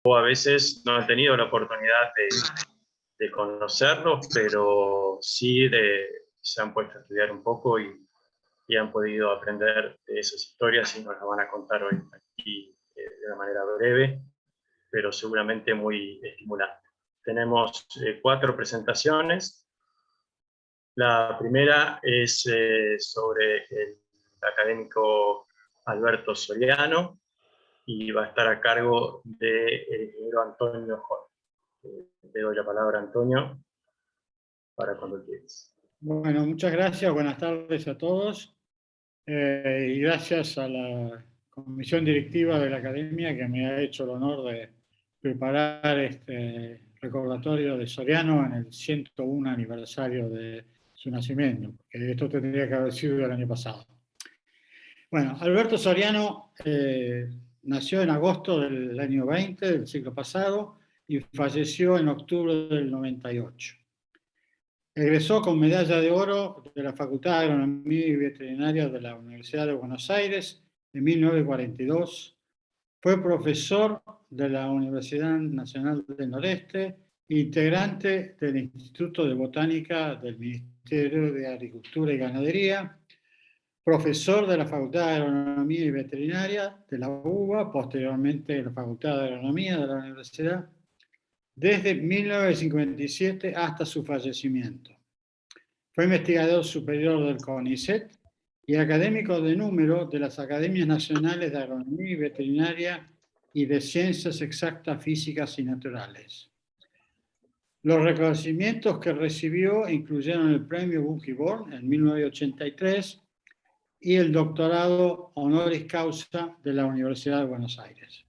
o a veces no han tenido la oportunidad de conocerlos, pero sí se han puesto a estudiar un poco y han podido aprender de esas historias y nos las van a contar hoy aquí de una manera breve, pero seguramente muy estimulante. Tenemos 4 presentaciones. La primera es sobre el académico Alberto Soriano y va a estar a cargo del ingeniero Antonio Jorge. Te doy la palabra, Antonio, para cuando quieras. Bueno, muchas gracias. Buenas tardes a todos. Y gracias a la comisión directiva de la Academia que me ha hecho el honor de preparar este recordatorio de Soriano en el 101 aniversario de su nacimiento, porque esto tendría que haber sido el año pasado. Bueno, Alberto Soriano nació en agosto del año 20 del siglo pasado y falleció en octubre del 98. Egresó con medalla de oro de la Facultad de Agronomía y Veterinaria de la Universidad de Buenos Aires en 1942. Fue profesor de la Universidad Nacional del Noreste, integrante del Instituto de Botánica del Ministerio de Agricultura y Ganadería, profesor de la Facultad de Agronomía y Veterinaria de la UBA, posteriormente de la Facultad de Agronomía de la Universidad, desde 1957 hasta su fallecimiento. Fue investigador superior del CONICET y académico de número de las Academias Nacionales de Agronomía y Veterinaria y de Ciencias Exactas, Físicas y Naturales. Los reconocimientos que recibió incluyeron el Premio Buckyborn en 1983 y el doctorado honoris causa de la Universidad de Buenos Aires.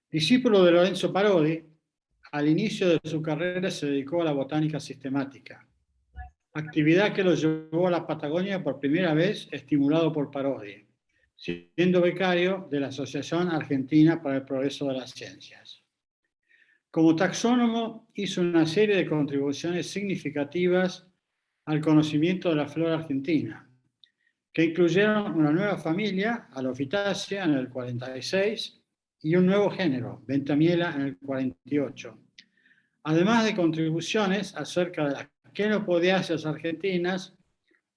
Discípulo de Lorenzo Parodi, al inicio de su carrera se dedicó a la botánica sistemática, actividad que lo llevó a la Patagonia por primera vez, estimulado por Parodi, siendo becario de la Asociación Argentina para el Progreso de las Ciencias. Como taxónomo, hizo una serie de contribuciones significativas al conocimiento de la flora argentina, que incluyeron una nueva familia, Alophitaceae, en el 46, y un nuevo género, Ventamiela, en el 48, además de contribuciones acerca de las quenopodiáceas argentinas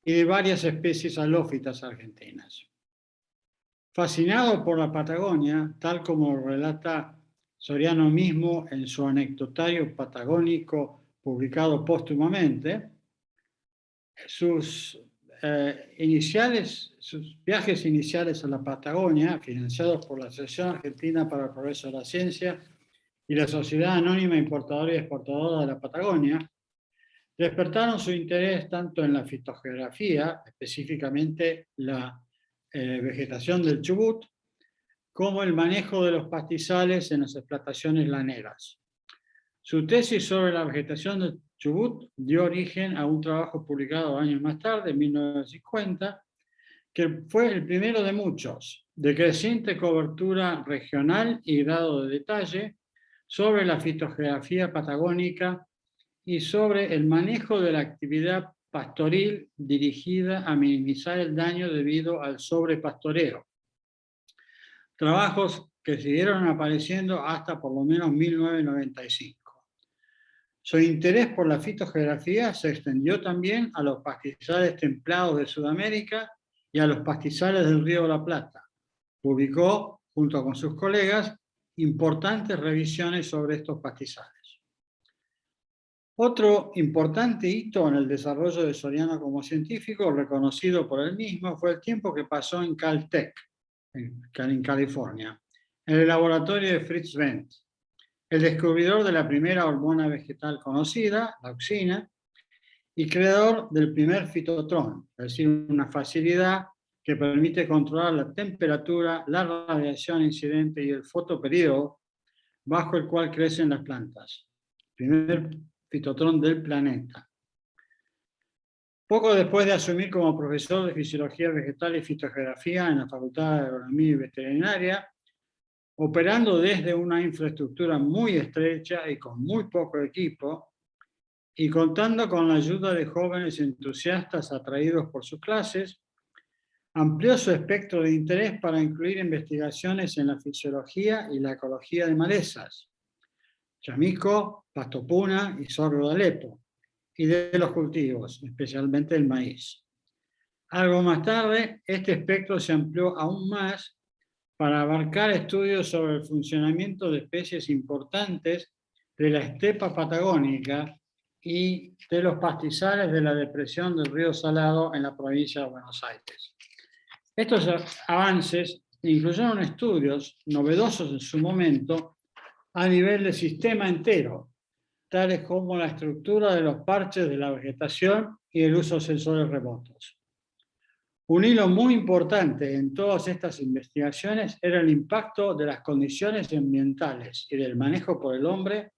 y de varias especies halófitas argentinas. Fascinado por la Patagonia, tal como relata Soriano mismo en su anecdotario patagónico publicado póstumamente, sus viajes iniciales a la Patagonia, financiados por la Asociación Argentina para el Progreso de la Ciencia y la Sociedad Anónima Importadora y Exportadora de la Patagonia, despertaron su interés tanto en la fitogeografía, específicamente la vegetación del Chubut, como el manejo de los pastizales en las explotaciones laneras. Su tesis sobre la vegetación del Chubut dio origen a un trabajo publicado años más tarde, en 1950, que fue el primero de muchos, de creciente cobertura regional y grado de detalle, sobre la fitogeografía patagónica y sobre el manejo de la actividad pastoril dirigida a minimizar el daño debido al sobrepastoreo. Trabajos que siguieron apareciendo hasta por lo menos 1995. Su interés por la fitogeografía se extendió también a los pastizales templados de Sudamérica y a los pastizales del Río de la Plata. Publicó, junto con sus colegas, importantes revisiones sobre estos pastizales. Otro importante hito en el desarrollo de Soriano como científico, reconocido por él mismo, fue el tiempo que pasó en Caltech, en California, en el laboratorio de Fritz Wendt, el descubridor de la primera hormona vegetal conocida, la auxina, y creador del primer fitotrón, es decir, una facilidad que permite controlar la temperatura, la radiación incidente y el fotoperíodo bajo el cual crecen las plantas. Primer fitotrón del planeta. Poco después de asumir como profesor de Fisiología Vegetal y Fitogeografía en la Facultad de Agronomía y Veterinaria, operando desde una infraestructura muy estrecha y con muy poco equipo, y contando con la ayuda de jóvenes entusiastas atraídos por sus clases, Amplió su espectro de interés para incluir investigaciones en la fisiología y la ecología de malezas, chamico, pasto puna y sorgo de Alepo, y de los cultivos, especialmente el maíz. Algo más tarde, este espectro se amplió aún más para abarcar estudios sobre el funcionamiento de especies importantes de la estepa patagónica y de los pastizales de la depresión del río Salado en la provincia de Buenos Aires. Estos avances incluyeron estudios novedosos en su momento a nivel del sistema entero, tales como la estructura de los parches de la vegetación y el uso de sensores remotos. Un hilo muy importante en todas estas investigaciones era el impacto de las condiciones ambientales y del manejo por el hombre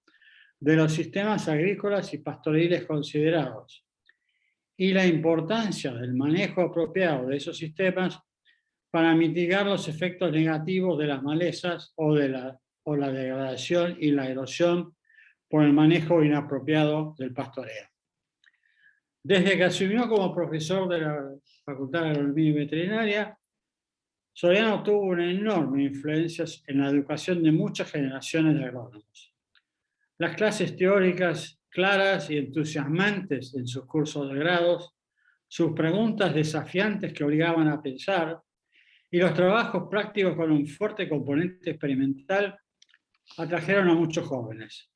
de los sistemas agrícolas y pastoriles considerados, y la importancia del manejo apropiado de esos sistemas para mitigar los efectos negativos de las malezas o la degradación y la erosión por el manejo inapropiado del pastoreo. Desde que asumió como profesor de la Facultad de Agronomía y Veterinaria, Soriano tuvo una enorme influencia en la educación de muchas generaciones de agrónomos. Las clases teóricas claras y entusiasmantes en sus cursos de grados, sus preguntas desafiantes que obligaban a pensar y los trabajos prácticos con un fuerte componente experimental atrajeron a muchos jóvenes.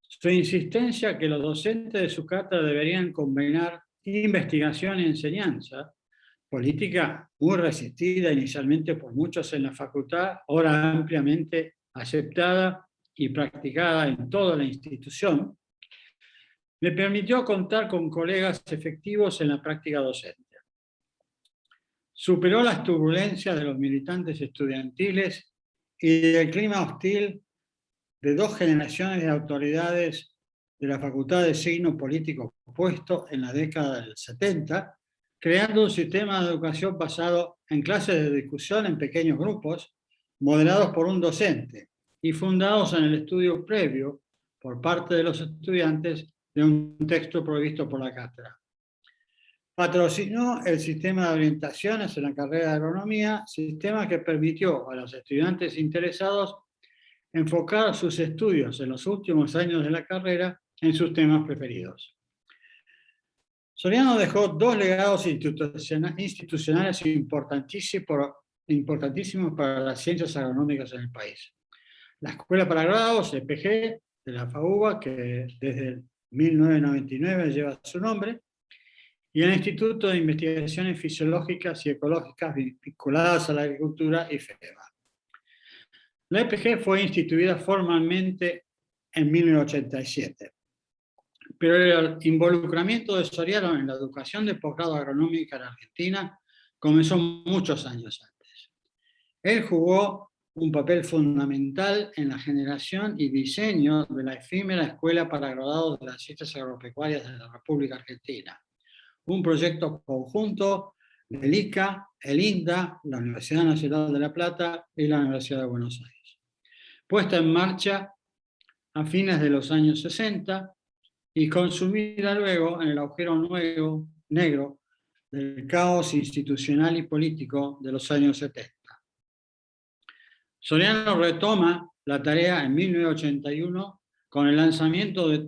Su insistencia que los docentes de su cátedra deberían combinar investigación y enseñanza, política muy resistida inicialmente por muchos en la facultad, ahora ampliamente aceptada y practicada en toda la institución, le permitió contar con colegas efectivos en la práctica docente. Superó las turbulencias de los militantes estudiantiles y del clima hostil de dos generaciones de autoridades de la Facultad de Signo Político opuesto en la década del 70, creando un sistema de educación basado en clases de discusión en pequeños grupos, moderados por un docente y fundados en el estudio previo por parte de los estudiantes de un texto provisto por la cátedra. Patrocinó el sistema de orientaciones en la carrera de agronomía, sistema que permitió a los estudiantes interesados enfocar sus estudios en los últimos años de la carrera en sus temas preferidos. Soriano dejó dos legados institucionales importantísimos para las ciencias agronómicas en el país. La Escuela para Grados, EPG, de la FAUBA, que desde 1999 lleva su nombre, y el Instituto de Investigaciones Fisiológicas y Ecológicas vinculadas a la agricultura, IFEBA. La EPG fue instituida formalmente en 1987, pero el involucramiento de Soriano en la educación de posgrado agronómica en Argentina comenzó muchos años antes. Él jugó un papel fundamental en la generación y diseño de la efímera Escuela para Graduados de las Ciencias Agropecuarias de la República Argentina, un proyecto conjunto del ICA, el INDA, la Universidad Nacional de La Plata y la Universidad de Buenos Aires. Puesta en marcha a fines de los años 60 y consumida luego en el agujero negro del caos institucional y político de los años 70. Soriano retoma la tarea en 1981 con el lanzamiento de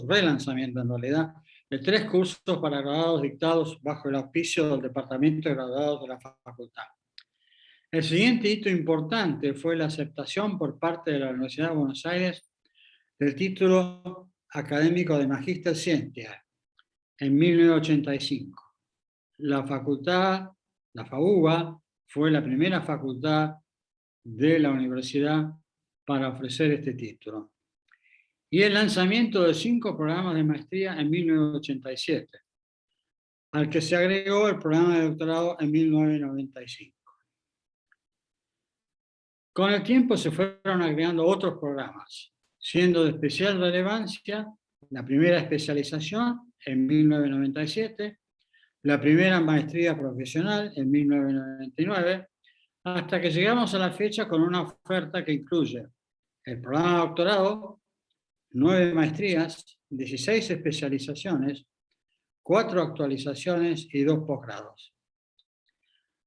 relanzamiento en realidad, de 3 cursos para graduados dictados bajo el auspicio del Departamento de Graduados de la Facultad. El siguiente hito importante fue la aceptación por parte de la Universidad de Buenos Aires del título académico de Magíster Scientiae en 1985. La FAUBA, fue la primera facultad de la universidad para ofrecer este título. Y el lanzamiento de 5 programas de maestría en 1987, al que se agregó el programa de doctorado en 1995. Con el tiempo se fueron agregando otros programas, siendo de especial relevancia la primera especialización en 1997, la primera maestría profesional en 1999, hasta que llegamos a la fecha con una oferta que incluye el programa de doctorado, 9 maestrías, 16 especializaciones, 4 actualizaciones y 2 posgrados.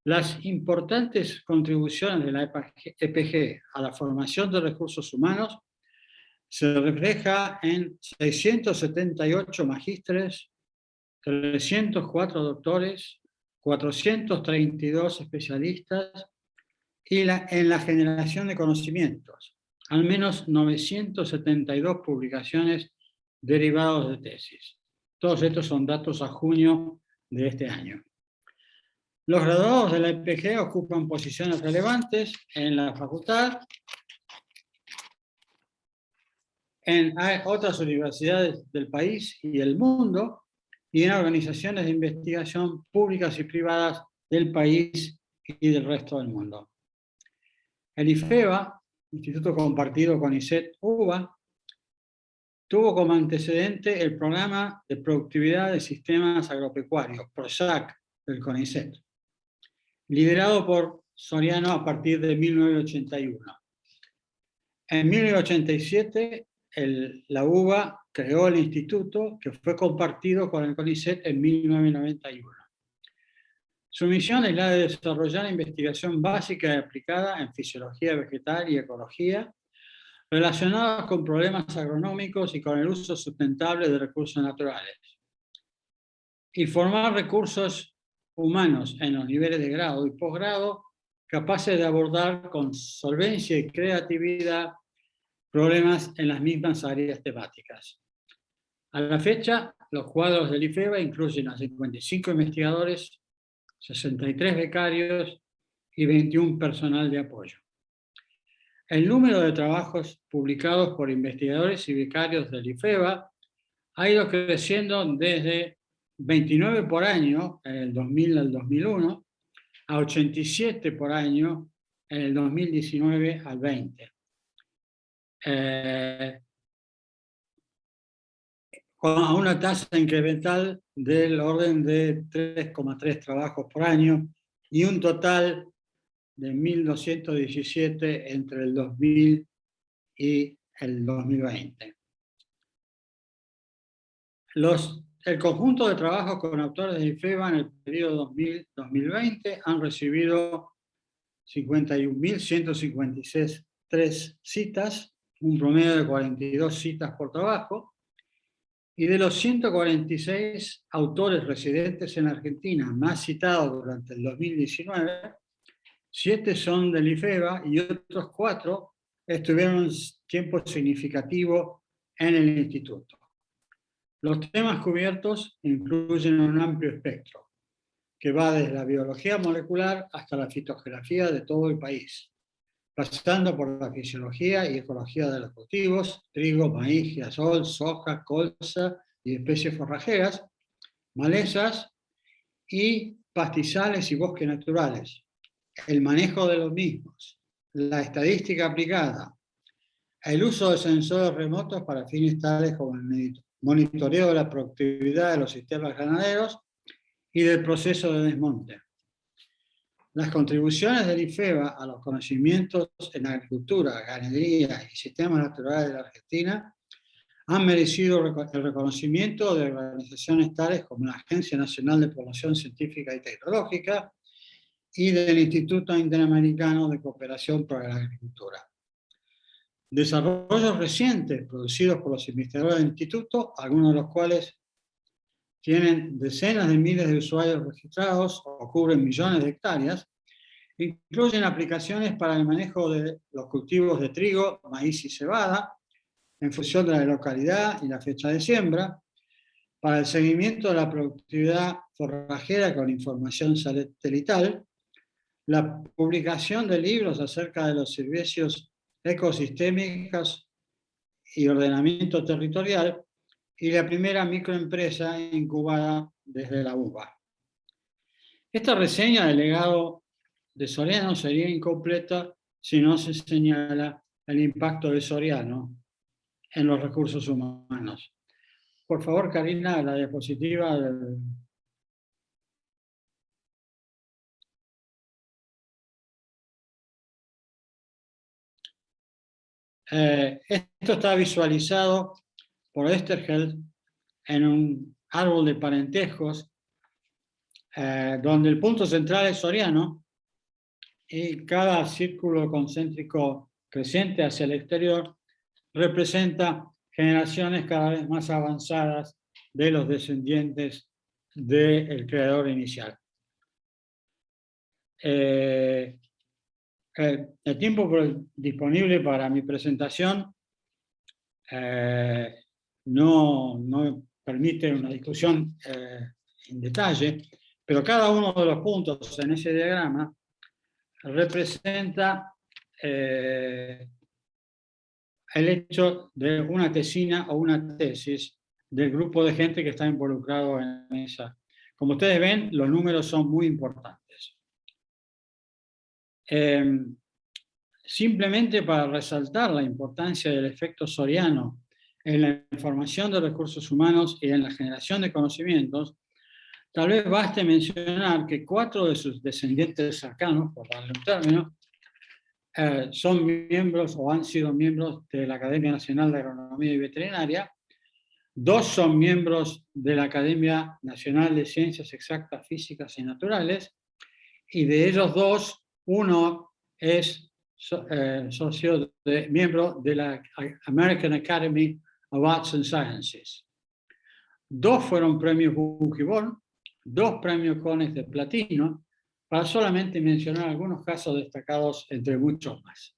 Las importantes contribuciones de la EPG a la formación de recursos humanos se refleja en 678 magísteres, 304 doctores, 432 especialistas y en la generación de conocimientos, al menos 972 publicaciones derivadas de tesis. Todos estos son datos a junio de este año. Los graduados de la EPG ocupan posiciones relevantes en la facultad, en otras universidades del país y el mundo, y en organizaciones de investigación públicas y privadas del país y del resto del mundo. El IFEBA, Instituto Compartido CONICET-UBA, tuvo como antecedente el Programa de Productividad de Sistemas Agropecuarios, PROSAC, del CONICET, liderado por Soriano a partir de 1981. En 1987, la UBA creó el instituto, que fue compartido con el CONICET en 1991. Su misión es la de desarrollar investigación básica y aplicada en fisiología vegetal y ecología, relacionadas con problemas agronómicos y con el uso sustentable de recursos naturales. Y formar recursos humanos en los niveles de grado y posgrado capaces de abordar con solvencia y creatividad problemas en las mismas áreas temáticas. A la fecha, los cuadros del IFEBA incluyen a 55 investigadores, 63 becarios y 21 personal de apoyo. El número de trabajos publicados por investigadores y becarios del IFEBA ha ido creciendo desde 29 por año en el 2000 al 2001 a 87 por año en el 2019 al 20. A una tasa incremental del orden de 3,3 trabajos por año y un total de 1.217 entre el 2000 y el 2020. El conjunto de trabajos con autores de IFEBA en el periodo 2000-2020 han recibido 51.153 citas, un promedio de 42 citas por trabajo, y de los 146 autores residentes en Argentina más citados durante el 2019, 7 son del IFEBA y otros 4 estuvieron un tiempo significativo en el instituto. Los temas cubiertos incluyen un amplio espectro, que va desde la biología molecular hasta la fitogeografía de todo el país, pasando por la fisiología y ecología de los cultivos, trigo, maíz, girasol, soja, colza y especies forrajeras, malezas y pastizales y bosques naturales, el manejo de los mismos, la estadística aplicada, el uso de sensores remotos para fines tales como el monitoreo de la productividad de los sistemas ganaderos y del proceso de desmonte. Las contribuciones del IFEBA a los conocimientos en agricultura, ganadería y sistemas naturales de la Argentina han merecido el reconocimiento de organizaciones tales como la Agencia Nacional de Promoción Científica y Tecnológica y del Instituto Interamericano de Cooperación para la Agricultura. Desarrollos recientes producidos por los investigadores del instituto, algunos de los cuales tienen decenas de miles de usuarios registrados o cubren millones de hectáreas, incluyen aplicaciones para el manejo de los cultivos de trigo, maíz y cebada, en función de la localidad y la fecha de siembra, para el seguimiento de la productividad forrajera con información satelital, la publicación de libros acerca de los servicios ecosistémicos y ordenamiento territorial, y la primera microempresa incubada desde la UBA. Esta reseña del legado de Soriano sería incompleta si no se señala el impacto de Soriano en los recursos humanos. Por favor, Karina, la diapositiva del... Esto está visualizado por Esterheld en un árbol de parentescos donde el punto central es Soriano y cada círculo concéntrico creciente hacia el exterior representa generaciones cada vez más avanzadas de los descendientes del creador inicial. El tiempo disponible para mi presentación no permite una discusión en detalle, pero cada uno de los puntos en ese diagrama representa el hecho de una tesina o una tesis del grupo de gente que está involucrado en esa. Como ustedes ven, los números son muy importantes. Simplemente para resaltar la importancia del efecto Soriano en la información de recursos humanos y en la generación de conocimientos, tal vez baste mencionar que 4 de sus descendientes cercanos, por darle un término, son miembros o han sido miembros de la Academia Nacional de Agronomía y Veterinaria, 2 son miembros de la Academia Nacional de Ciencias Exactas, Físicas y Naturales, y de ellos 2, uno es miembro de la American Academy of Arts and Sciences. 2 fueron premios Bugibón, 2 premios Cones de Platino, para solamente mencionar algunos casos destacados entre muchos más.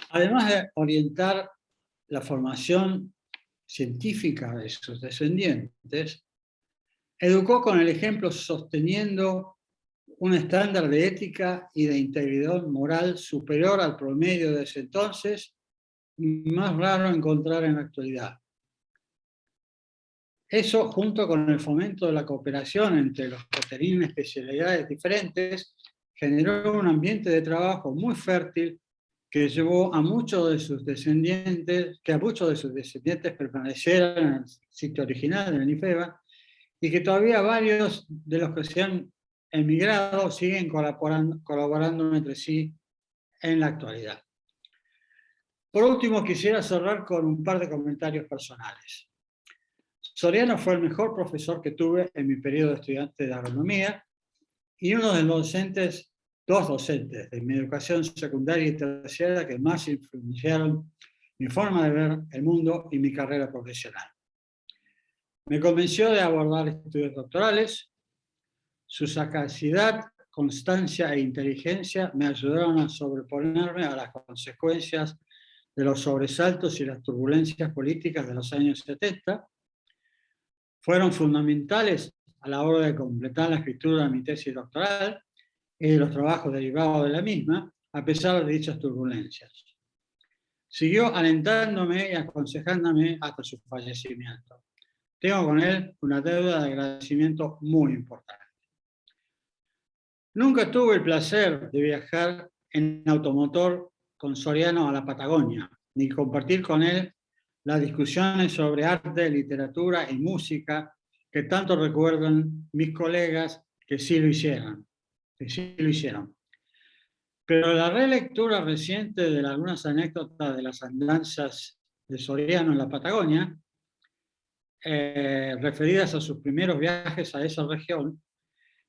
Además de orientar la formación científica de sus descendientes, educó con el ejemplo sosteniendo un estándar de ética y de integridad moral superior al promedio de ese entonces y más raro encontrar en la actualidad. Eso, junto con el fomento de la cooperación entre los que tenían especialidades diferentes, generó un ambiente de trabajo muy fértil que llevó a muchos de sus descendientes, permanecieran en el sitio original, en el IFEBA, y que todavía varios de los que se han emigrado siguen colaborando entre sí en la actualidad. Por último, quisiera cerrar con un par de comentarios personales. Soriano fue el mejor profesor que tuve en mi periodo de estudiante de agronomía y uno de los docentes, 2 docentes de mi educación secundaria y terciaria que más influenciaron mi forma de ver el mundo y mi carrera profesional. Me convenció de abordar estudios doctorales. Su sagacidad, constancia e inteligencia me ayudaron a sobreponerme a las consecuencias de los sobresaltos y las turbulencias políticas de los años 70. Fueron fundamentales a la hora de completar la escritura de mi tesis doctoral y de los trabajos derivados de la misma, a pesar de dichas turbulencias. Siguió alentándome y aconsejándome hasta su fallecimiento. Tengo con él una deuda de agradecimiento muy importante. Nunca tuve el placer de viajar en automotor con Soriano a la Patagonia, ni compartir con él las discusiones sobre arte, literatura y música que tanto recuerdan mis colegas que sí lo hicieron. Pero la relectura reciente de algunas anécdotas de las andanzas de Soriano en la Patagonia, referidas a sus primeros viajes a esa región,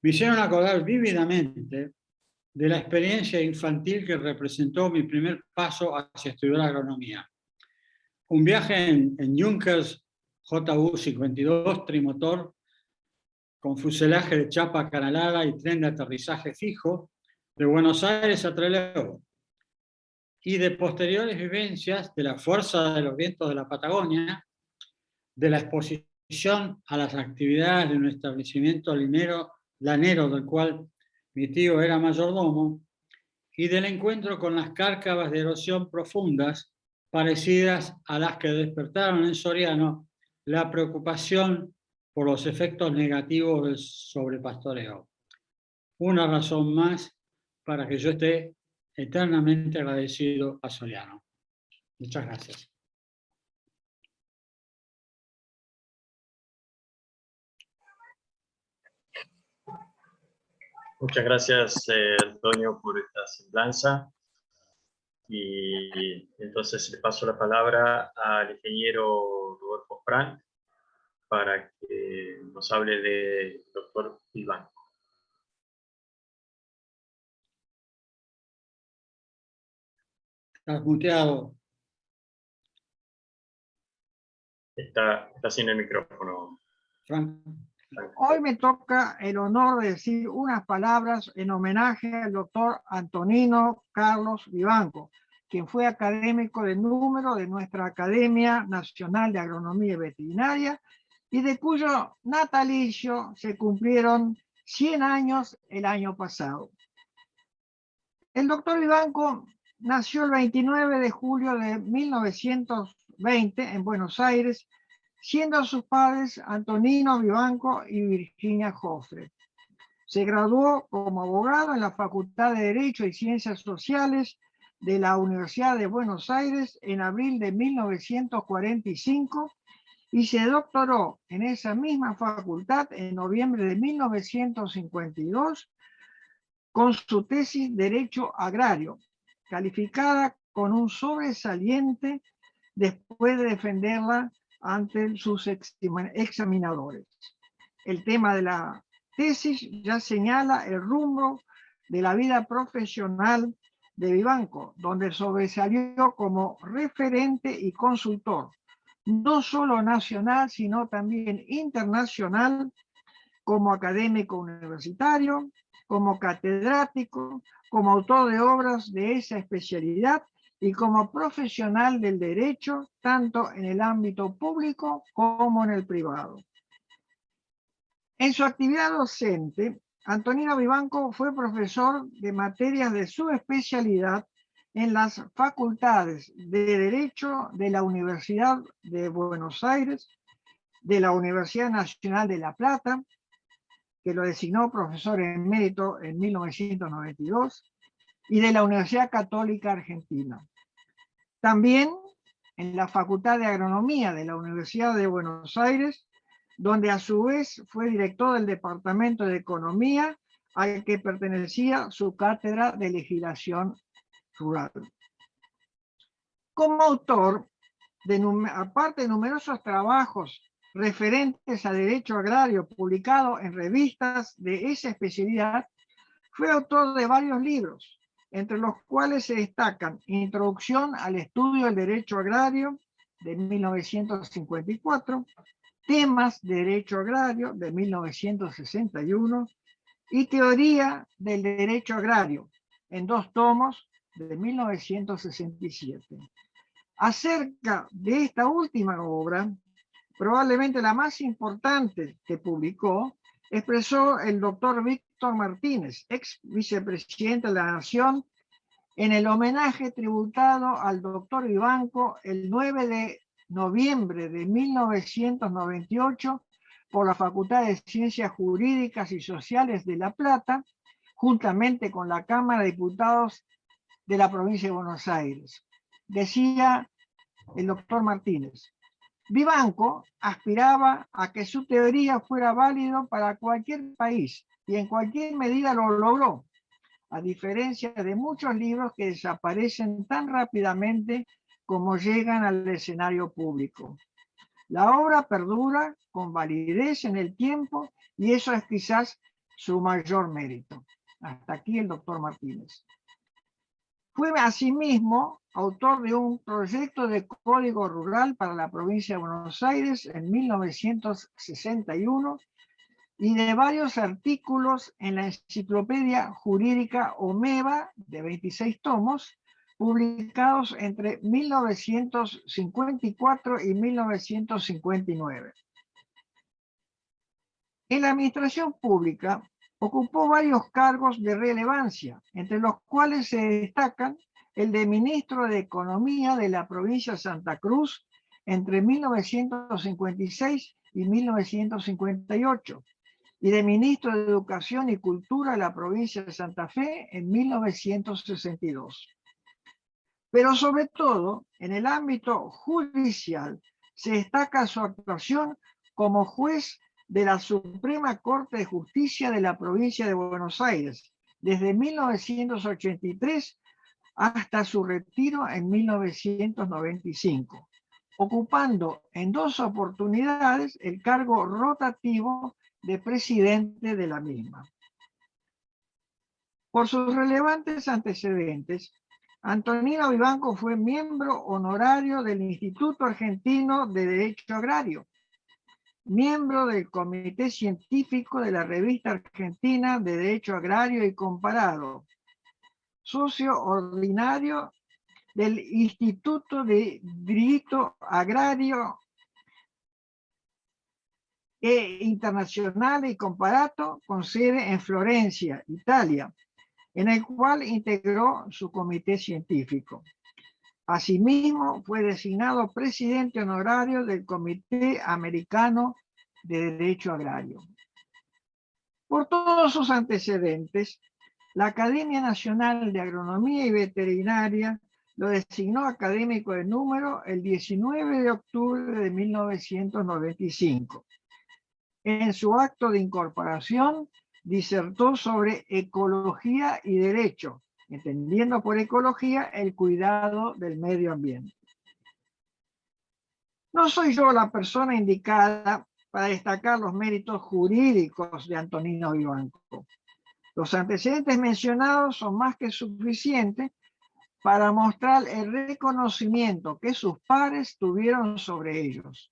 me hicieron acordar vívidamente de la experiencia infantil que representó mi primer paso hacia estudiar agronomía. Un viaje en Junkers JU-52 trimotor con fuselaje de chapa acanalada y tren de aterrizaje fijo de Buenos Aires a Trelew, y de posteriores vivencias de la fuerza de los vientos de la Patagonia, de la exposición a las actividades de un establecimiento lanero del cual mi tío era mayordomo, y del encuentro con las cárcavas de erosión profundas parecidas a las que despertaron en Soriano la preocupación por los efectos negativos del sobrepastoreo. Una razón más para que yo esté eternamente agradecido a Soriano. Muchas gracias. Muchas gracias, Antonio, por esta semblanza. Y entonces le paso la palabra al ingeniero Rodolfo Frank, para que nos hable del doctor Vivanco. Estás muteado. Está sin el micrófono. Frank. Hoy me toca el honor de decir unas palabras en homenaje al doctor Antonino Carlos Vivanco, quien fue académico de número de nuestra Academia Nacional de Agronomía y Veterinaria y de cuyo natalicio se cumplieron 100 años el año pasado. El doctor Vivanco nació el 29 de julio de 1920 en Buenos Aires, siendo sus padres Antonino Vivanco y Virginia Jofre. Se graduó como abogado en la Facultad de Derecho y Ciencias Sociales de la Universidad de Buenos Aires en abril de 1945 y se doctoró en esa misma facultad en noviembre de 1952 con su tesis Derecho Agrario, calificada con un sobresaliente después de defenderla ante sus examinadores. El tema de la tesis ya señala el rumbo de la vida profesional de Vivanco, donde sobresalió como referente y consultor, no solo nacional, sino también internacional, como académico universitario, como catedrático, como autor de obras de esa especialidad y como profesional del derecho, tanto en el ámbito público como en el privado. En su actividad docente, Antonino Vivanco fue profesor de materias de su especialidad en las facultades de Derecho de la Universidad de Buenos Aires, de la Universidad Nacional de La Plata, que lo designó profesor emérito en 1992, y de la Universidad Católica Argentina. También en la Facultad de Agronomía de la Universidad de Buenos Aires, donde a su vez fue director del Departamento de Economía, al que pertenecía su cátedra de legislación rural. Como autor, aparte de numerosos trabajos referentes a derecho agrario publicados en revistas de esa especialidad, fue autor de varios libros, entre los cuales se destacan Introducción al Estudio del Derecho Agrario, de 1954, Temas de Derecho Agrario, de 1961, y Teoría del Derecho Agrario, en 2 tomos, de 1967. Acerca de esta última obra, probablemente la más importante que publicó, expresó el doctor Víctor Martínez, ex vicepresidente de la Nación, en el homenaje tributado al doctor Vivanco el 9 de noviembre de 1998 por la Facultad de Ciencias Jurídicas y Sociales de La Plata, juntamente con la Cámara de Diputados de la provincia de Buenos Aires. Decía el doctor Martínez: Vivanco aspiraba a que su teoría fuera válido para cualquier país y en cualquier medida lo logró, a diferencia de muchos libros que desaparecen tan rápidamente como llegan al escenario público. La obra perdura con validez en el tiempo y eso es quizás su mayor mérito. Hasta aquí el doctor Martínez. Fue asimismo autor de un proyecto de código rural para la provincia de Buenos Aires en 1961 y de varios artículos en la Enciclopedia Jurídica Omeva, de 26 tomos, publicados entre 1954 y 1959. En la administración pública ocupó varios cargos de relevancia, entre los cuales se destacan el de ministro de Economía de la provincia de Santa Cruz entre 1956 y 1958, y de ministro de Educación y Cultura de la provincia de Santa Fe en 1962. Pero sobre todo, en el ámbito judicial, se destaca su actuación como juez de la Suprema Corte de Justicia de la provincia de Buenos Aires, desde 1983 hasta su retiro en 1995. ocupando en 2 oportunidades el cargo rotativo de presidente de la misma. Por sus relevantes antecedentes, Antonino Vivanco fue miembro honorario del Instituto Argentino de Derecho Agrario, miembro del Comité Científico de la Revista Argentina de Derecho Agrario y Comparado, socio ordinario del Instituto de Diritto Agrario e Internazionale y Comparato, con sede en Florencia, Italia, en el cual integró su comité científico. Asimismo, fue designado presidente honorario del Comité Americano de Derecho Agrario. Por todos sus antecedentes, la Academia Nacional de Agronomía y Veterinaria lo designó académico de número el 19 de octubre de 1995. En su acto de incorporación, disertó sobre ecología y derecho, entendiendo por ecología el cuidado del medio ambiente. No soy yo la persona indicada para destacar los méritos jurídicos de Antonino Vivanco. Los antecedentes mencionados son más que suficientes para mostrar el reconocimiento que sus pares tuvieron sobre ellos.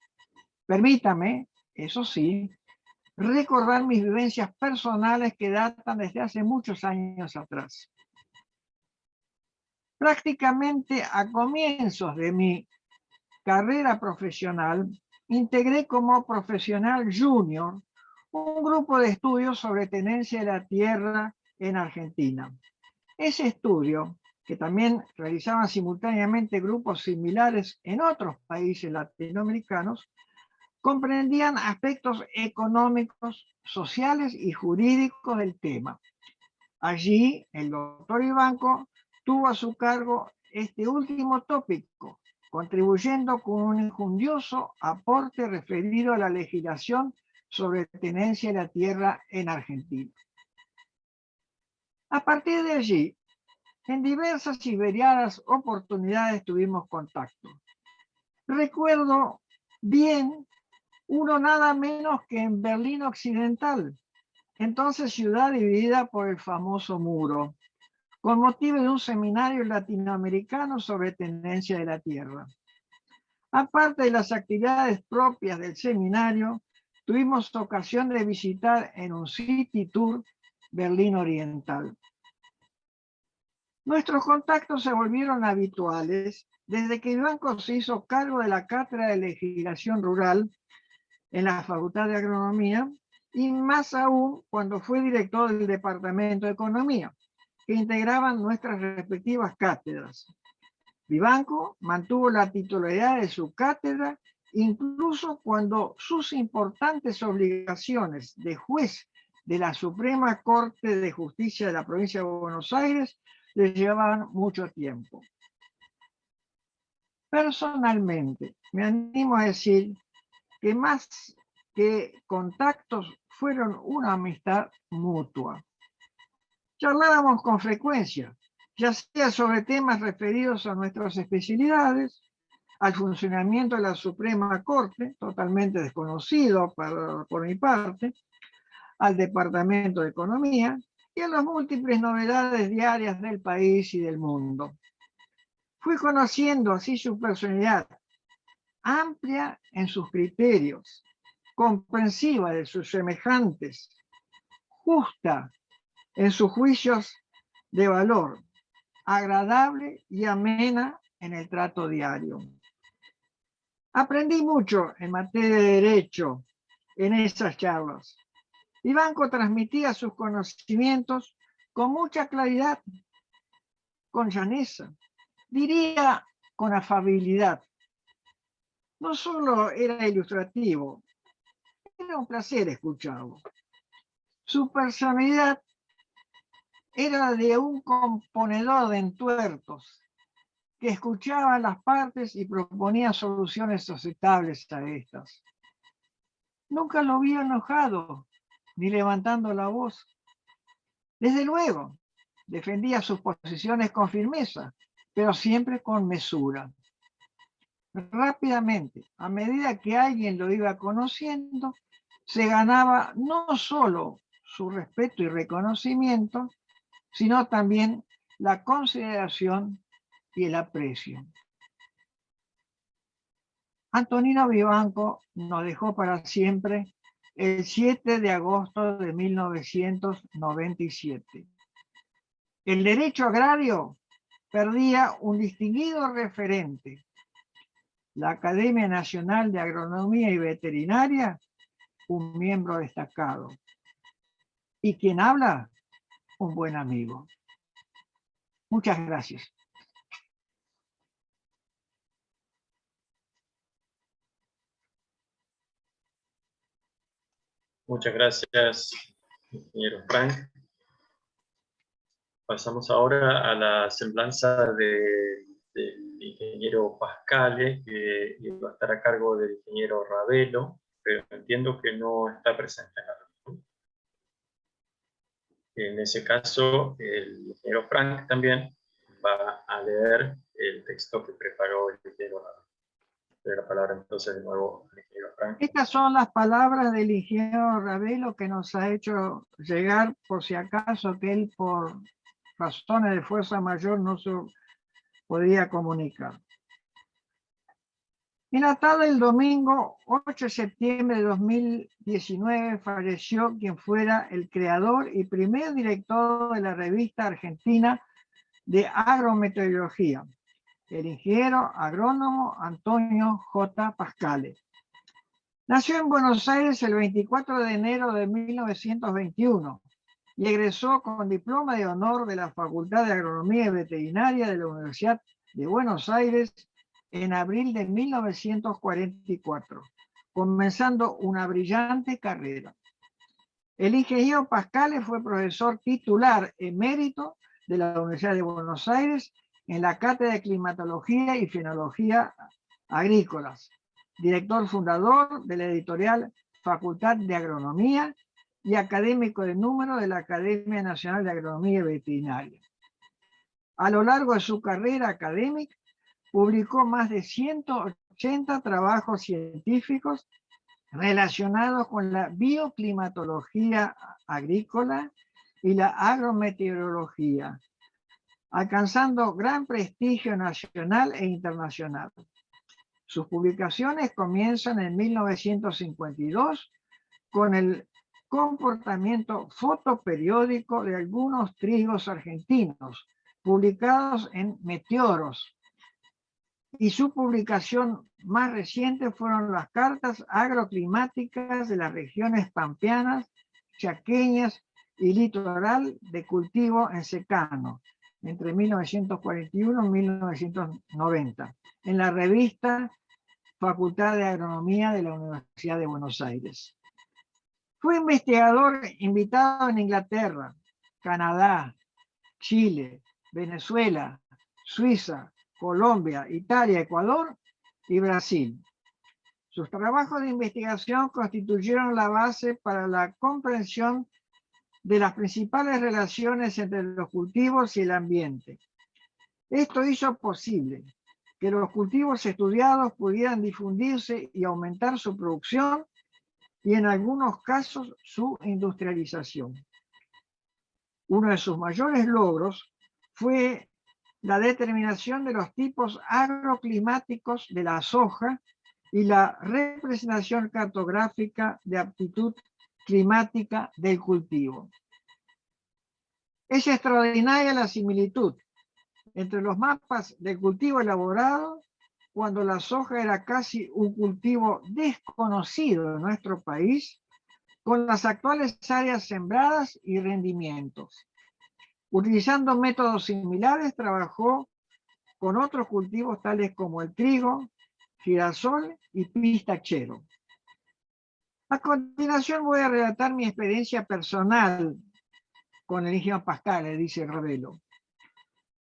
Permítame, eso sí, recordar mis vivencias personales que datan desde hace muchos años atrás. Prácticamente a comienzos de mi carrera profesional, integré como profesional junior un grupo de estudios sobre tenencia de la tierra en Argentina. Ese estudio, que también realizaban simultáneamente grupos similares en otros países latinoamericanos, comprendían aspectos económicos, sociales y jurídicos del tema. Allí, el doctor Vivanco tuvo a su cargo este último tópico, contribuyendo con un enjundioso aporte referido a la legislación sobre tenencia de la tierra en Argentina. A partir de allí, en diversas y variadas oportunidades tuvimos contacto. Recuerdo bien uno nada menos que en Berlín Occidental, entonces ciudad dividida por el famoso muro, con motivo de un seminario latinoamericano sobre tenencia de la tierra. Aparte de las actividades propias del seminario, tuvimos ocasión de visitar en un city tour Berlín Oriental. Nuestros contactos se volvieron habituales desde que Vivanco se hizo cargo de la Cátedra de Legislación Rural en la Facultad de Agronomía, y más aún cuando fue director del Departamento de Economía, que integraban nuestras respectivas cátedras. Vivanco mantuvo la titularidad de su cátedra incluso cuando sus importantes obligaciones de juez de la Suprema Corte de Justicia de la provincia de Buenos Aires le llevaban mucho tiempo. Personalmente, me animo a decir que más que contactos fueron una amistad mutua. Charlábamos con frecuencia, ya sea sobre temas referidos a nuestras especialidades, al funcionamiento de la Suprema Corte, totalmente desconocido por mi parte, al Departamento de Economía y a las múltiples novedades diarias del país y del mundo. Fui conociendo así su personalidad, amplia en sus criterios, comprensiva de sus semejantes, justa en sus juicios de valor, agradable y amena en el trato diario. Aprendí mucho en materia de derecho en esas charlas. Vivanco transmitía sus conocimientos con mucha claridad, con llaneza, diría con afabilidad. No solo era ilustrativo, era un placer escucharlo. Su personalidad era de un componedor de entuertos que escuchaba las partes y proponía soluciones aceptables a estas. Nunca lo vi enojado ni levantando la voz. Desde luego, defendía sus posiciones con firmeza, pero siempre con mesura. Rápidamente, a medida que alguien lo iba conociendo, se ganaba no solo su respeto y reconocimiento, sino también la consideración y el aprecio. Antonino Vivanco nos dejó para siempre el 7 de agosto de 1997. El derecho agrario perdía un distinguido referente. La Academia Nacional de Agronomía y Veterinaria, un miembro destacado. Y quien habla, un buen amigo. Muchas gracias. Muchas gracias, ingeniero Frank. Pasamos ahora a la semblanza del ingeniero Pascale, que va a estar a cargo del ingeniero Ravelo, pero entiendo que no está presente en la reunión. En ese caso, el ingeniero Frank también va a leer el texto que preparó el ingeniero Ravelo. La palabra entonces de nuevo al ingeniero Frank. Estas son las palabras del ingeniero Ravelo que nos ha hecho llegar, por si acaso, que él por razones de fuerza mayor no se podía comunicar. En la tarde del domingo 8 de septiembre de 2019 falleció quien fuera el creador y primer director de la revista argentina de agrometeorología, el ingeniero agrónomo Antonio J. Pascale. Nació en Buenos Aires el 24 de enero de 1921 y egresó con diploma de honor de la Facultad de Agronomía y Veterinaria de la Universidad de Buenos Aires en abril de 1944, comenzando una brillante carrera. El ingeniero Pascale fue profesor titular emérito de la Universidad de Buenos Aires en la Cátedra de Climatología y Fenología Agrícolas, director fundador de la editorial Facultad de Agronomía y académico de número de la Academia Nacional de Agronomía y Veterinaria. A lo largo de su carrera académica, publicó más de 180 trabajos científicos relacionados con la bioclimatología agrícola y la agrometeorología, alcanzando gran prestigio nacional e internacional. Sus publicaciones comienzan en 1952 con el comportamiento fotoperiódico de algunos trigos argentinos, publicados en Meteoros, y su publicación más reciente fueron las cartas agroclimáticas de las regiones pampeanas, chaqueñas y litoral de cultivo en secano, entre 1941 y 1990, en la revista Facultad de Agronomía de la Universidad de Buenos Aires. Fue investigador invitado en Inglaterra, Canadá, Chile, Venezuela, Suiza, Colombia, Italia, Ecuador y Brasil. Sus trabajos de investigación constituyeron la base para la comprensión de las principales relaciones entre los cultivos y el ambiente. Esto hizo posible que los cultivos estudiados pudieran difundirse y aumentar su producción y en algunos casos su industrialización. Uno de sus mayores logros fue la determinación de los tipos agroclimáticos de la soja y la representación cartográfica de aptitud climática del cultivo. Es extraordinaria la similitud entre los mapas del cultivo elaborado cuando la soja era casi un cultivo desconocido en nuestro país, con las actuales áreas sembradas y rendimientos. Utilizando métodos similares, trabajó con otros cultivos tales como el trigo, girasol y pistachero. A continuación voy a relatar mi experiencia personal con el ingeniero Pascale, dice Ravelo.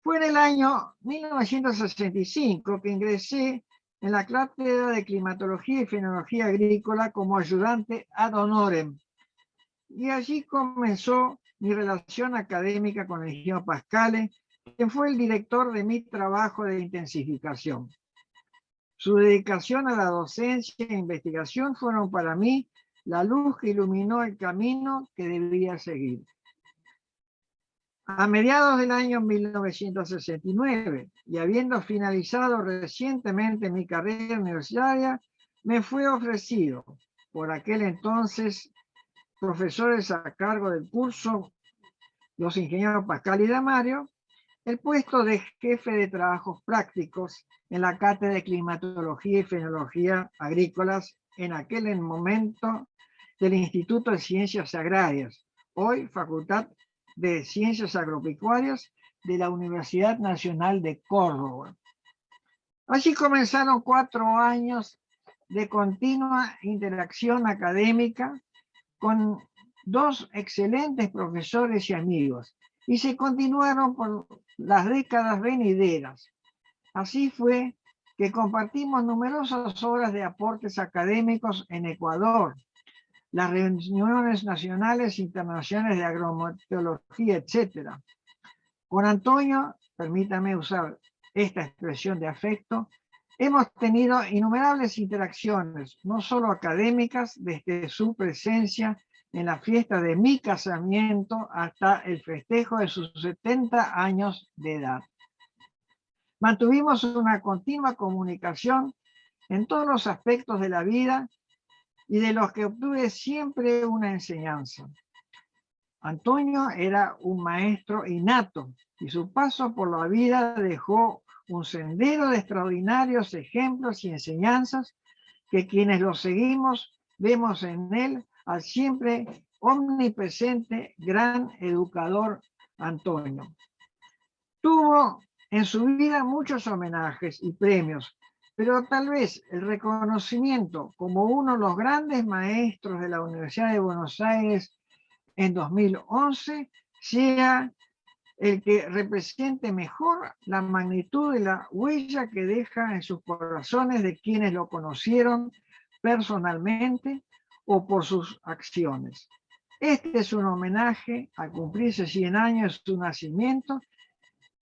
Fue en el año 1965 que ingresé en la cátedra de Climatología y Fenología Agrícola como ayudante ad honorem. Y allí comenzó mi relación académica con el ingeniero Pascale, quien fue el director de mi trabajo de intensificación. Su dedicación a la docencia e investigación fueron para mí la luz que iluminó el camino que debía seguir. A mediados del año 1969, y habiendo finalizado recientemente mi carrera universitaria, me fue ofrecido por aquel entonces profesores a cargo del curso, los ingenieros Pascal y Damario, el puesto de jefe de trabajos prácticos en la Cátedra de Climatología y Fenología Agrícolas en aquel momento del Instituto de Ciencias Agrarias, hoy Facultad de Ciencias Agropecuarias de la Universidad Nacional de Córdoba. Así comenzaron 4 años de continua interacción académica con 2 excelentes profesores y amigos, y se continuaron por las décadas venideras. Así fue que compartimos numerosas horas de aportes académicos en Ecuador, las reuniones nacionales e internacionales de agrometeorología, etc. Con Antonio, permítame usar esta expresión de afecto, hemos tenido innumerables interacciones, no solo académicas, desde su presencia en la fiesta de mi casamiento hasta el festejo de sus 70 años de edad. Mantuvimos una continua comunicación en todos los aspectos de la vida y de los que obtuve siempre una enseñanza. Antonio era un maestro innato y su paso por la vida dejó un sendero de extraordinarios ejemplos y enseñanzas que quienes lo seguimos vemos en él al siempre omnipresente gran educador Antonio. Tuvo en su vida muchos homenajes y premios, pero tal vez el reconocimiento como uno de los grandes maestros de la Universidad de Buenos Aires en 2011 sea el que represente mejor la magnitud de la huella que deja en sus corazones de quienes lo conocieron personalmente o por sus acciones. Este es un homenaje al cumplirse 100 años de su nacimiento,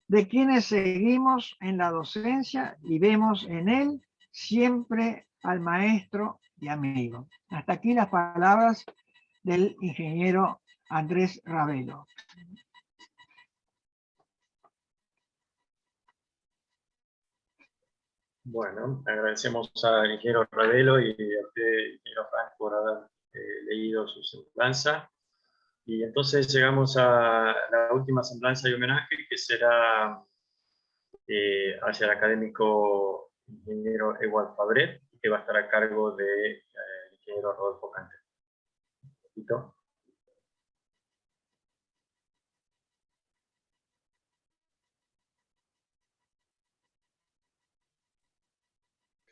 de quienes seguimos en la docencia y vemos en él siempre al maestro y amigo. Hasta aquí las palabras del ingeniero Andrés Ravelo. Bueno, agradecemos al ingeniero Ravelo y a usted, ingeniero Frank, por haber leído su semblanza. Y entonces llegamos a la última semblanza y homenaje, que será hacia el académico ingeniero Ewald Fabret, que va a estar a cargo del ingeniero Rodolfo Cantet.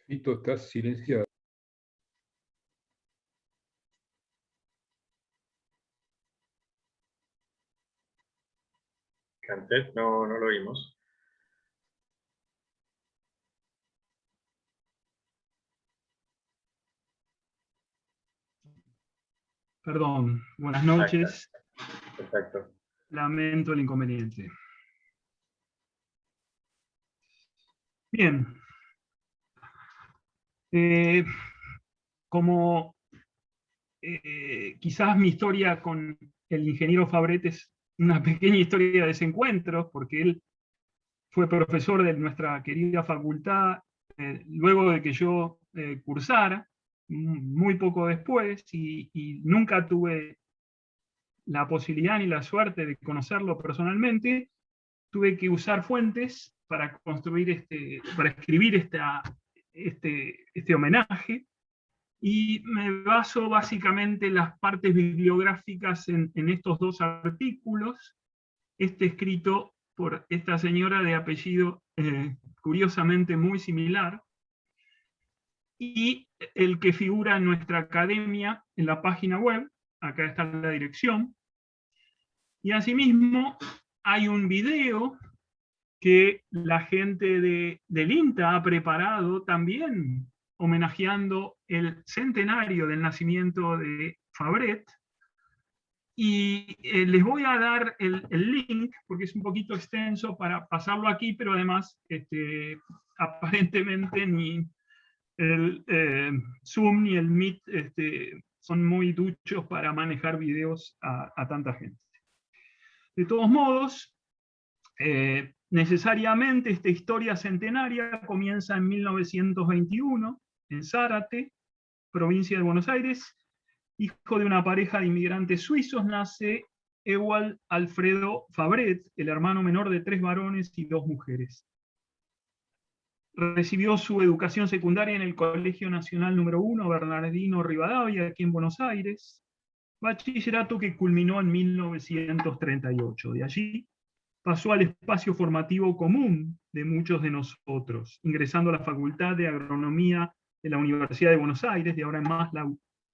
Fito, estás silenciado. Cantet, no lo oímos. Perdón, buenas noches. Perfecto. Lamento el inconveniente. Bien. Como quizás mi historia con el ingeniero Fabret es una pequeña historia de desencuentros, porque él fue profesor de nuestra querida facultad luego de que yo cursara, muy poco después, y nunca tuve la posibilidad ni la suerte de conocerlo personalmente. Tuve que usar fuentes para construir para escribir este homenaje, y me baso básicamente en las partes bibliográficas en estos 2 artículos, escrito por esta señora de apellido curiosamente muy similar, y el que figura en nuestra academia en la página web. Acá está la dirección, y asimismo hay un video que la gente del INTA ha preparado también homenajeando el centenario del nacimiento de Fabret, y les voy a dar el link porque es un poquito extenso para pasarlo aquí, pero además aparentemente el Zoom y el Meet son muy duchos para manejar videos a tanta gente. De todos modos, necesariamente esta historia centenaria comienza en 1921, en Zárate, provincia de Buenos Aires. Hijo de una pareja de inmigrantes suizos, nace Ewald Alfredo Fabret, el hermano menor de 3 varones y 2 mujeres. Recibió su educación secundaria en el Colegio Nacional número 1, Bernardino Rivadavia, aquí en Buenos Aires, bachillerato que culminó en 1938. De allí pasó al espacio formativo común de muchos de nosotros, ingresando a la Facultad de Agronomía de la Universidad de Buenos Aires, de ahora en más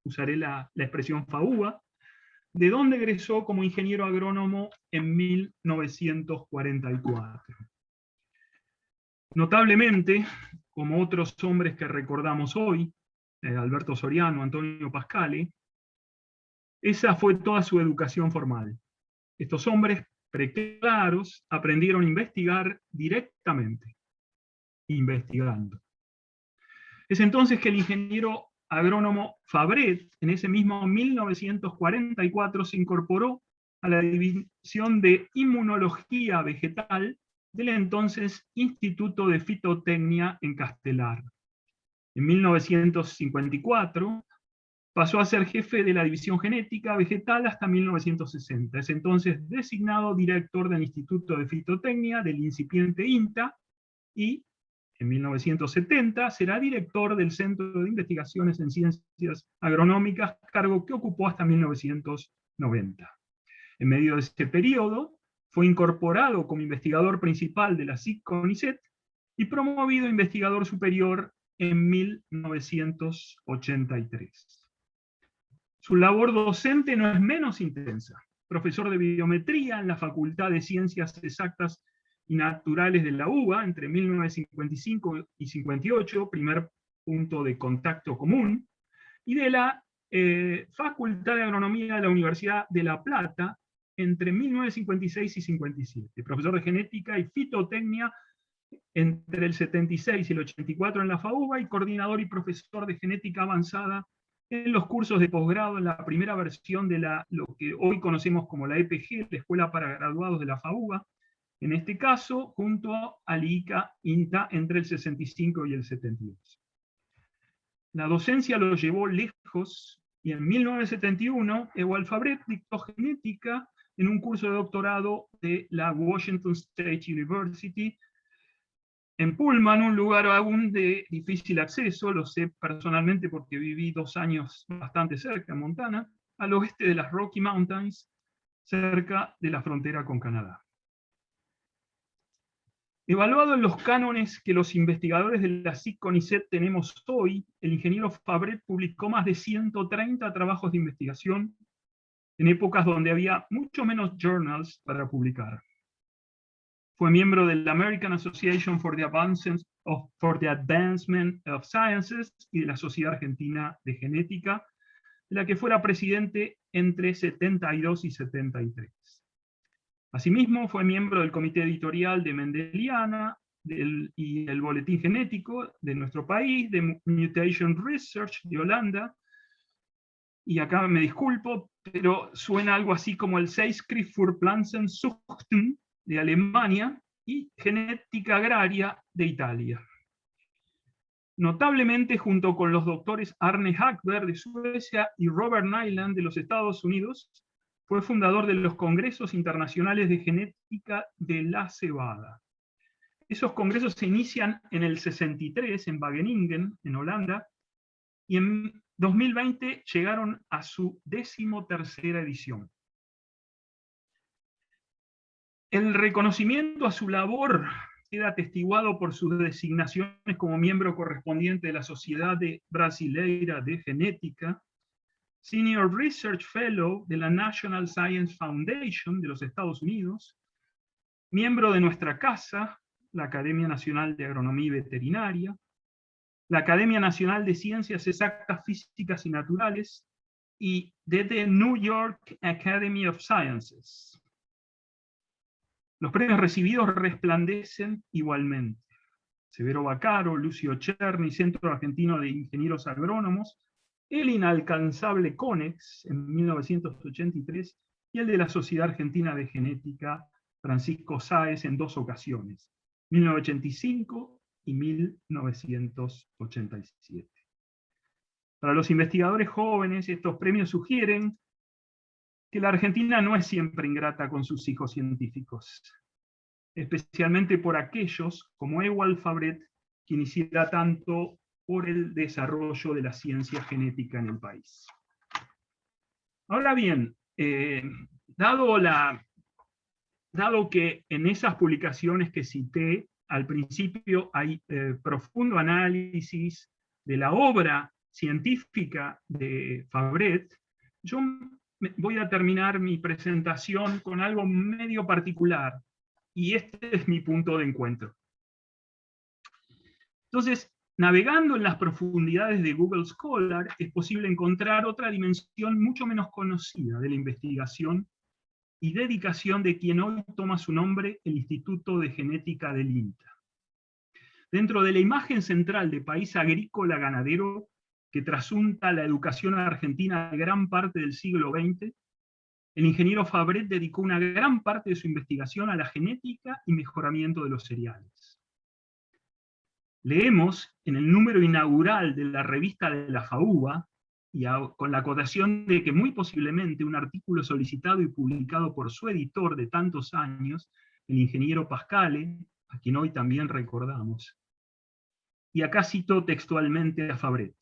usaré la expresión FAUBA, de donde egresó como ingeniero agrónomo en 1944. Notablemente, como otros hombres que recordamos hoy, Alberto Soriano, Antonio Pascale, esa fue toda su educación formal. Estos hombres preclaros aprendieron a investigar directamente, investigando. Es entonces que el ingeniero agrónomo Fabret, en ese mismo 1944, se incorporó a la División de Inmunología Vegetal del entonces Instituto de Fitotecnia en Castelar. En 1954 pasó a ser jefe de la División Genética Vegetal hasta 1960. Es entonces designado director del Instituto de Fitotecnia del incipiente INTA y en 1970 será director del Centro de Investigaciones en Ciencias Agronómicas, cargo que ocupó hasta 1990. En medio de este periodo, fue incorporado como investigador principal de la SIC-CONICET y promovido investigador superior en 1983. Su labor docente no es menos intensa. Profesor de biometría en la Facultad de Ciencias Exactas y Naturales de la UBA entre 1955 y 58, primer punto de contacto común, y de la Facultad de Agronomía de la Universidad de La Plata entre 1956 y 57. Profesor de genética y fitotecnia entre el 76 y el 84 en la FAUBA y coordinador y profesor de genética avanzada en los cursos de posgrado en la primera versión de lo que hoy conocemos como la EPG, la Escuela para Graduados de la FAUBA, en este caso junto al ICA-INTA entre el 65 y el 72. La docencia lo llevó lejos y en 1971 Ewald Fabret dictó genética en un curso de doctorado de la Washington State University en Pullman, un lugar aún de difícil acceso, lo sé personalmente porque viví 2 años bastante cerca, en Montana, al oeste de las Rocky Mountains, cerca de la frontera con Canadá. Evaluado en los cánones que los investigadores de la SIC-CONICET tenemos hoy, el ingeniero Fabret publicó más de 130 trabajos de investigación en épocas donde había mucho menos journals para publicar. Fue miembro de la American Association for the Advancement of Sciences y de la Sociedad Argentina de Genética, de la que fuera presidente entre 72 y 73. Asimismo, fue miembro del comité editorial de Mendeliana y el Boletín Genético de nuestro país, de Mutation Research de Holanda, y acá me disculpo, pero suena algo así como el Zeitschrift für Pflanzenzuchten de Alemania y Genética Agraria de Italia. Notablemente, junto con los doctores Arne Hackberg de Suecia y Robert Nyland de los Estados Unidos, fue fundador de los Congresos Internacionales de Genética de la Cebada. Esos congresos se inician en el 63 en Wageningen, en Holanda, y en 2020 llegaron a su 13ª edición. El reconocimiento a su labor queda atestiguado por sus designaciones como miembro correspondiente de la Sociedad Brasileira de Genética, Senior Research Fellow de la National Science Foundation de los Estados Unidos, miembro de nuestra casa, la Academia Nacional de Agronomía y Veterinaria, la Academia Nacional de Ciencias Exactas, Físicas y Naturales, y de The New York Academy of Sciences. Los premios recibidos resplandecen igualmente. Severo Baccaro, Lucio Cherny, Centro Argentino de Ingenieros Agrónomos, el inalcanzable CONEX en 1983 y el de la Sociedad Argentina de Genética, Francisco Sáez, en 2 ocasiones, 1985 y 1987. Para los investigadores jóvenes, estos premios sugieren que la Argentina no es siempre ingrata con sus hijos científicos, especialmente por aquellos como Ewald Fabret, quien hiciera tanto por el desarrollo de la ciencia genética en el país. Ahora bien, dado que en esas publicaciones que cité al principio hay profundo análisis de la obra científica de Fabret, yo voy a terminar mi presentación con algo medio particular, y este es mi punto de encuentro. Entonces, navegando en las profundidades de Google Scholar, es posible encontrar otra dimensión mucho menos conocida de la investigación y dedicación de quien hoy toma su nombre, el Instituto de Genética del INTA. Dentro de la imagen central de país agrícola ganadero que trasunta la educación argentina a gran parte del siglo XX, el ingeniero Fabret dedicó una gran parte de su investigación a la genética y mejoramiento de los cereales. Leemos en el número inaugural de la revista de la FAUBA, y con la acotación de que muy posiblemente un artículo solicitado y publicado por su editor de tantos años, el ingeniero Pascale, a quien hoy también recordamos. Y acá cito textualmente a Fabret: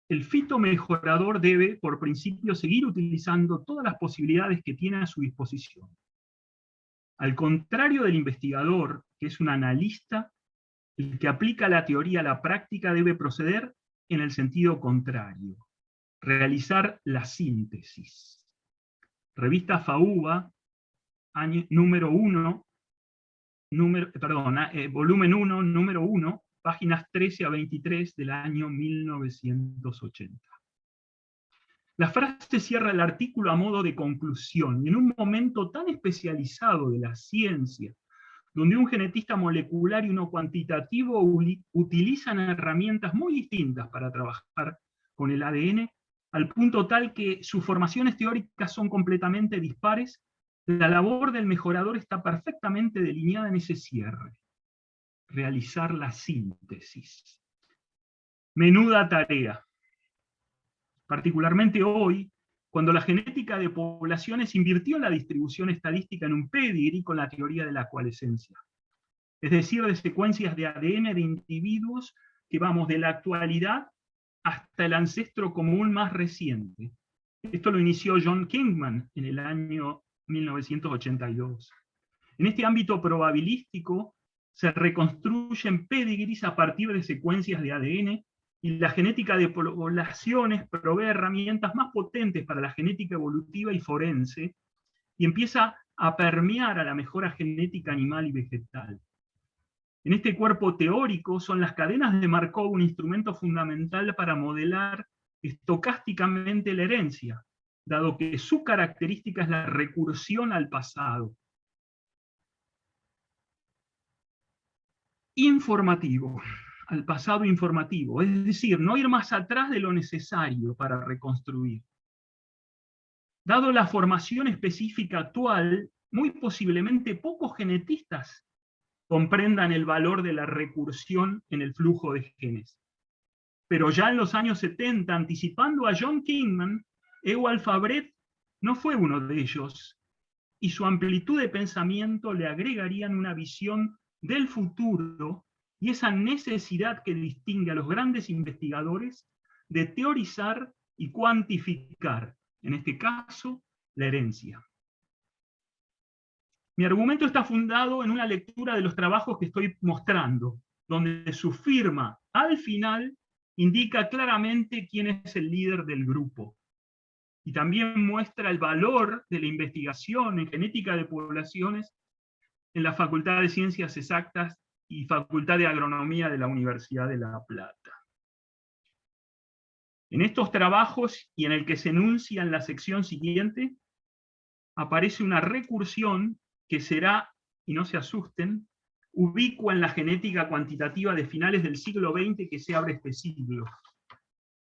el fitomejorador debe, por principio, seguir utilizando todas las posibilidades que tiene a su disposición. Al contrario del investigador, que es un analista, el que aplica la teoría a la práctica debe proceder en el sentido contrario, realizar la síntesis. Revista FAUBA, número 1, volumen 1, número 1, páginas 13 a 23 del año 1980. La frase cierra el artículo a modo de conclusión, y en un momento tan especializado de la ciencia, donde un genetista molecular y uno cuantitativo utilizan herramientas muy distintas para trabajar con el ADN, al punto tal que sus formaciones teóricas son completamente dispares, la labor del mejorador está perfectamente delineada en ese cierre: realizar la síntesis. Menuda tarea. Particularmente hoy, cuando la genética de poblaciones invirtió la distribución estadística en un pedigree con la teoría de la coalescencia, es decir, de secuencias de ADN de individuos que vamos de la actualidad hasta el ancestro común más reciente. Esto lo inició John Kingman en el año 1982. En este ámbito probabilístico se reconstruyen pedigrees a partir de secuencias de ADN, y la genética de poblaciones provee herramientas más potentes para la genética evolutiva y forense, y empieza a permear a la mejora genética animal y vegetal. En este cuerpo teórico son las cadenas de Markov un instrumento fundamental para modelar estocásticamente la herencia, dado que su característica es la recursión al pasado. Informativo, al pasado informativo, es decir, no ir más atrás de lo necesario para reconstruir. Dado la formación específica actual, muy posiblemente pocos genetistas comprendan el valor de la recursión en el flujo de genes. Pero ya en los años 70, anticipando a John Kingman, Ewald Fabret no fue uno de ellos, y su amplitud de pensamiento le agregarían una visión del futuro y esa necesidad que distingue a los grandes investigadores de teorizar y cuantificar, en este caso, la herencia. Mi argumento está fundado en una lectura de los trabajos que estoy mostrando, donde su firma, al final, indica claramente quién es el líder del grupo. Y también muestra el valor de la investigación en genética de poblaciones en la Facultad de Ciencias Exactas y Facultad de Agronomía de la Universidad de La Plata. En estos trabajos, y en el que se enuncia en la sección siguiente, aparece una recursión que será, y no se asusten, ubicua en la genética cuantitativa de finales del siglo XX que se abre este siglo.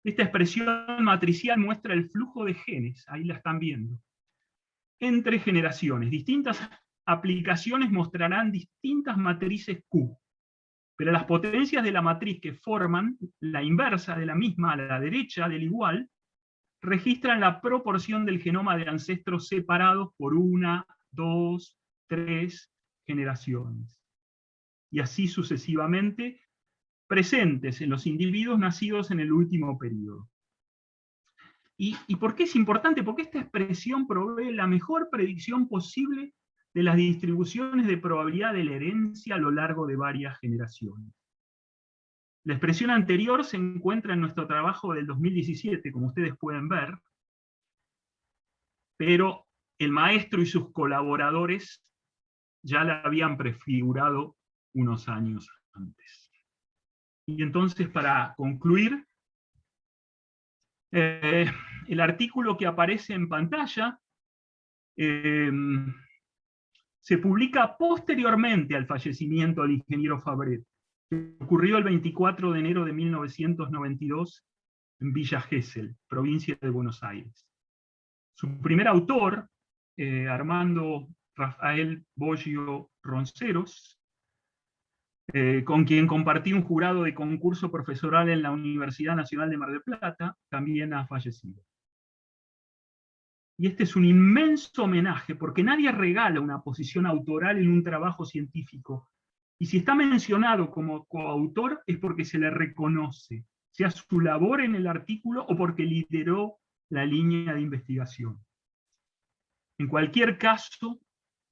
Esta expresión matricial muestra el flujo de genes, ahí la están viendo, entre generaciones. Distintas aplicaciones mostrarán distintas matrices Q, pero las potencias de la matriz que forman la inversa de la misma a la derecha del igual, registran la proporción del genoma de ancestros separados por 1, 2, 3 generaciones. Y así sucesivamente, presentes en los individuos nacidos en el último periodo. ¿Y por qué es importante? Porque esta expresión provee la mejor predicción posible de las distribuciones de probabilidad de la herencia a lo largo de varias generaciones. La expresión anterior se encuentra en nuestro trabajo del 2017, como ustedes pueden ver, pero el maestro y sus colaboradores ya la habían prefigurado unos años antes. Y entonces, para concluir, el artículo que aparece en pantalla se publica posteriormente al fallecimiento del ingeniero Fabret, que ocurrió el 24 de enero de 1992 en Villa Gesell, provincia de Buenos Aires. Su primer autor, Armando Rafael Boggio Ronceros, con quien compartí un jurado de concurso profesoral en la Universidad Nacional de Mar del Plata, también ha fallecido. Y este es un inmenso homenaje, porque nadie regala una posición autoral en un trabajo científico. Y si está mencionado como coautor es porque se le reconoce, sea su labor en el artículo o porque lideró la línea de investigación. En cualquier caso,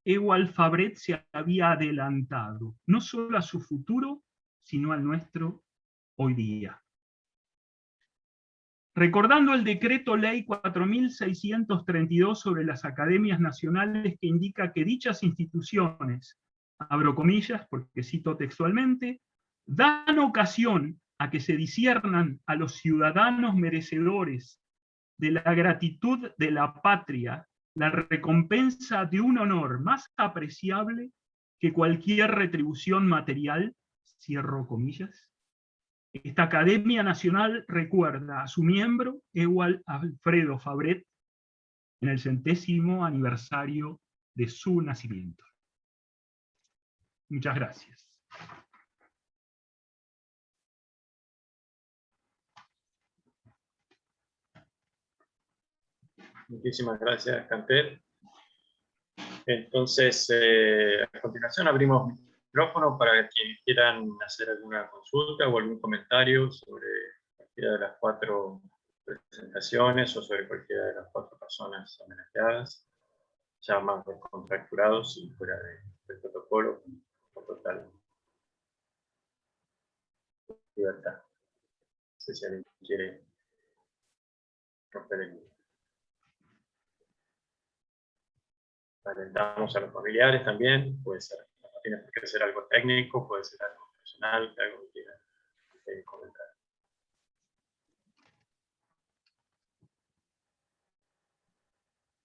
Ewald Fabret se había adelantado, no solo a su futuro, sino al nuestro hoy día. Recordando el decreto ley 4632 sobre las academias nacionales que indica que dichas instituciones, abro comillas porque cito textualmente, dan ocasión a que se disciernan a los ciudadanos merecedores de la gratitud de la patria la recompensa de un honor más apreciable que cualquier retribución material, cierro comillas. Esta Academia Nacional recuerda a su miembro, Ewald Alfredo Fabret, en el 100º aniversario de su nacimiento. Muchas gracias. Muchísimas gracias, Cantel. Entonces, a continuación abrimos micrófono para quienes quieran hacer alguna consulta o algún comentario sobre cualquiera de las 4 presentaciones o sobre cualquiera de las 4 personas homenajeadas, ya más descontracturados y fuera del protocolo, con total libertad. No sé si alguien quiere romper el muro. Alentamos a los familiares también, puede ser, no tiene por qué ser algo técnico, puede ser algo personal, algo que quieran comentar.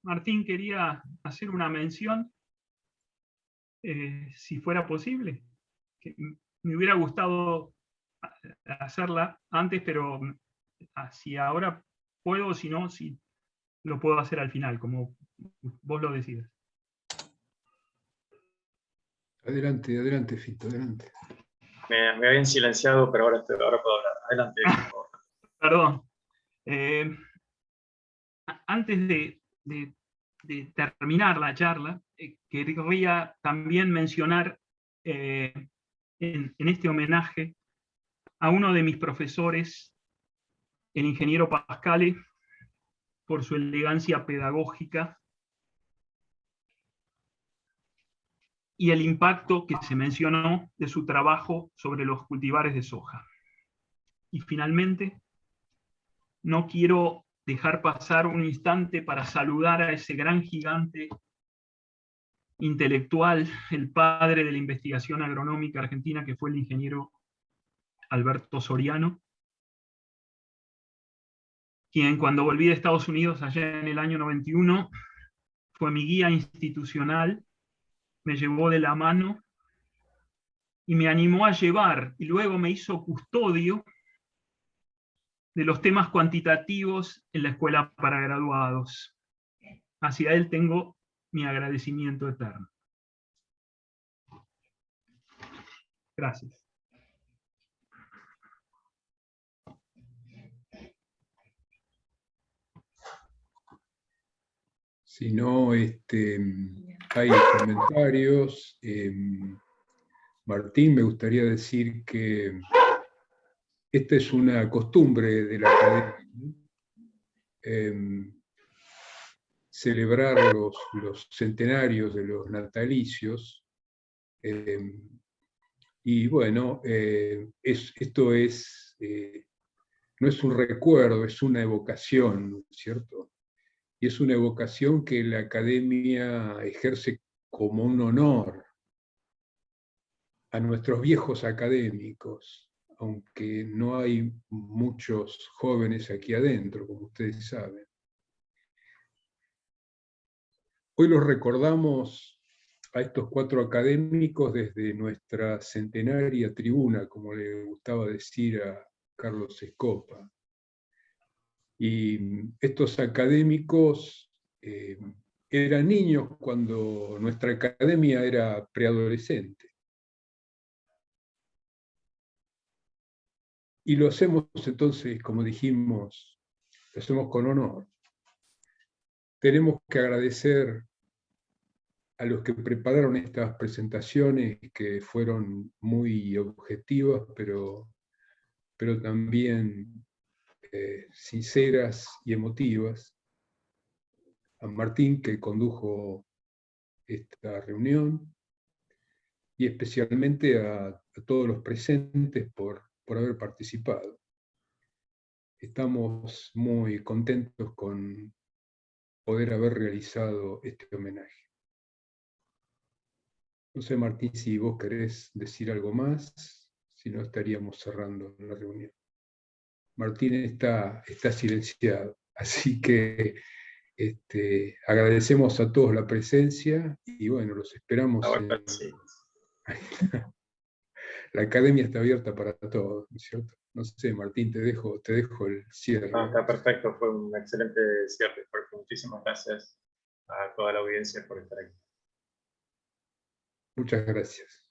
Martín quería hacer una mención, si fuera posible. Que me hubiera gustado hacerla antes, pero si ahora puedo, si no, si lo puedo hacer al final, como vos lo decidas. Adelante, adelante, Fito, adelante. Me habían silenciado, pero ahora puedo hablar. Adelante, por favor. Perdón. Antes de terminar la charla, querría también mencionar en este homenaje a uno de mis profesores, el ingeniero Pascale, por su elegancia pedagógica y el impacto que se mencionó de su trabajo sobre los cultivares de soja. Y finalmente, no quiero dejar pasar un instante para saludar a ese gran gigante intelectual, el padre de la investigación agronómica argentina, que fue el ingeniero Alberto Soriano, quien cuando volví de Estados Unidos allá en el año 91, fue mi guía institucional, me llevó de la mano y me animó a llevar, y luego me hizo custodio de los temas cuantitativos en la escuela para graduados. Hacia él tengo mi agradecimiento eterno. Gracias. Si no hay comentarios, Martín, me gustaría decir que esta es una costumbre de la academia, ¿no? Celebrar los centenarios de los natalicios. Y bueno, esto es, no es un recuerdo, es una evocación, ¿cierto? Y es una evocación que la academia ejerce como un honor a nuestros viejos académicos, aunque no hay muchos jóvenes aquí adentro, como ustedes saben. Hoy los recordamos a estos 4 académicos desde nuestra centenaria tribuna, como le gustaba decir a Carlos Escopa. Y estos académicos eran niños cuando nuestra academia era preadolescente. Y lo hacemos entonces, como dijimos, lo hacemos con honor. Tenemos que agradecer a los que prepararon estas presentaciones, que fueron muy objetivas, pero también sinceras y emotivas. A Martín, que condujo esta reunión, y especialmente a todos los presentes por haber participado. Estamos muy contentos con poder haber realizado este homenaje. No sé, Martín, si vos querés decir algo más, si no estaríamos cerrando la reunión. Martín está silenciado, así que agradecemos a todos la presencia y bueno, los esperamos. Ahora sí. La academia está abierta para todos, ¿no es cierto? No sé, Martín, te dejo el cierre. No, está perfecto, fue un excelente cierre, Jorge. Muchísimas gracias a toda la audiencia por estar aquí. Muchas gracias.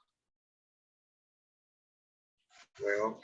Luego.